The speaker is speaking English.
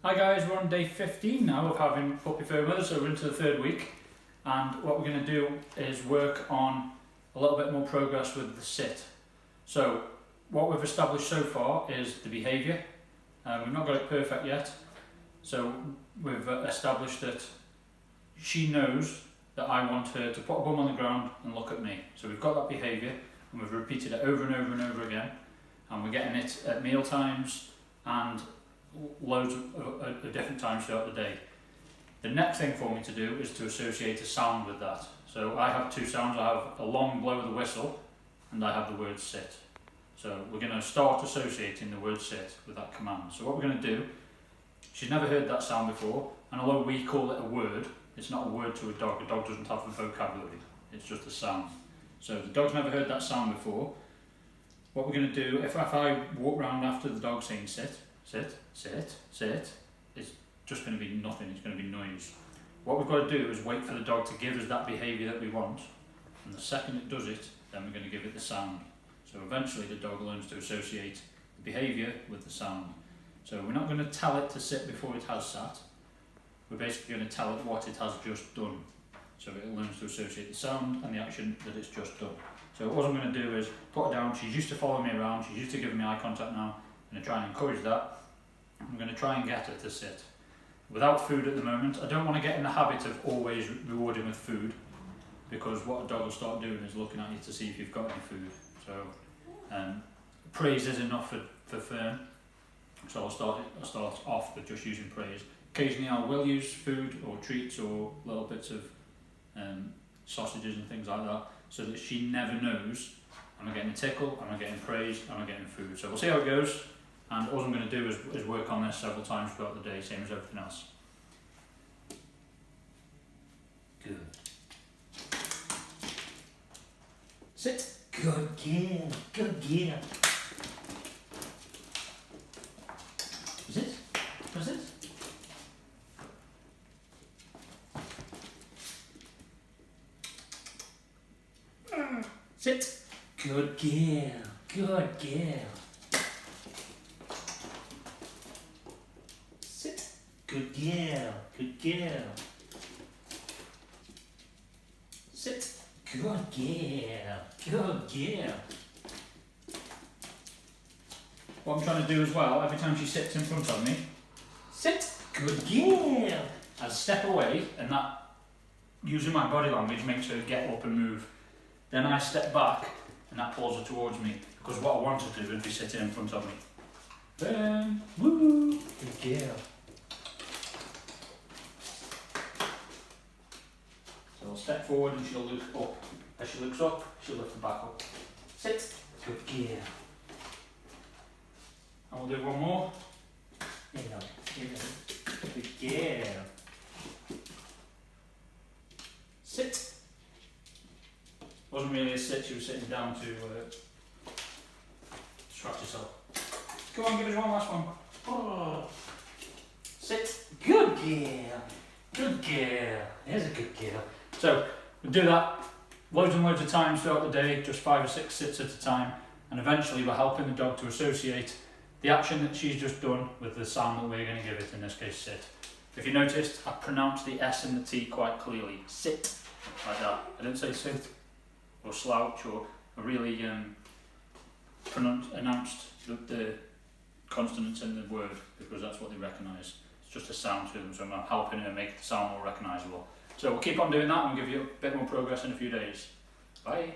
Hi guys, we're on day 15 now of having puppy fur with us, so we're into the third week, and what we're going to do is work on a little bit more progress with the sit. So what we've established so far is the behaviour. We've not got it perfect yet, so we've established that she knows that I want her to put a bum on the ground and look at me. So we've got that behaviour and we've repeated it over and over and over again, and we're getting it at meal times and loads of different times throughout the day. The next thing for me to do is to associate a sound with that. So I have two sounds. I have a long blow of the whistle and I have the word sit. So we're going to start associating the word sit with that command. So what we're going to do, she's never heard that sound before, and although we call it a word, it's not a word to a dog. A dog doesn't have a vocabulary, it's just a sound. So the dog's never heard that sound before. What we're going to do, if I walk around after the dog saying sit, sit, sit, sit, it's just going to be nothing, it's going to be noise. What we've got to do is wait for the dog to give us that behaviour that we want, and the second it does it, then we're going to give it the sound. So eventually the dog learns to associate the behaviour with the sound. So we're not going to tell it to sit before it has sat, we're basically going to tell it what it has just done. So it learns to associate the sound and the action that it's just done. So what I'm going to do is put her down. She's used to following me around, she's used to giving me eye contact now. I'm going to try and encourage that. I'm going to try and get her to sit. Without food at the moment, I don't want to get in the habit of always rewarding with food, because what a dog will start doing is looking at you to see if you've got any food. So praise is enough for Fern. So I'll start off with just using praise. Occasionally I will use food or treats or little bits of sausages and things like that, so that she never knows, am I getting a tickle, am I getting praise, am I getting food. So we'll see how it goes, and all I'm going to do is work on this several times throughout the day, same as everything else. Good. Sit. Good girl, good girl. Is it? What is it? Sit. Good girl, good girl. Sit. Good girl, good girl. Sit. Good girl, good girl. What I'm trying to do as well, every time she sits in front of me, sit. Good girl. I step away, and that, using my body language, makes her get up and move. Then I step back, and that pulls her towards me, because what I want her to do is be sitting in front of me. Then, woo! Good girl. So I'll step forward and she'll look up. As she looks up, she'll lift her back up. Sit. Good girl. And we'll do one more. Hang on, good girl. Sit. Wasn't really a sit, she was sitting down to scratch herself. Come on, give us one last one. Oh. Sit. Good girl, good girl. There's a good girl. So we'll do that loads and loads of times throughout the day, just 5 or 6 sits at a time, and eventually we're helping the dog to associate the action that she's just done with the sound that we're going to give it, in this case sit. If you noticed, I pronounced the S and the T quite clearly. Sit. Like that. I didn't say sit or slouch, or I really announced the consonants in the word, because that's what they recognise. It's just a sound to them, so I'm helping her make the sound more recognisable. So we'll keep on doing that, and we'll give you a bit more progress in a few days. Bye.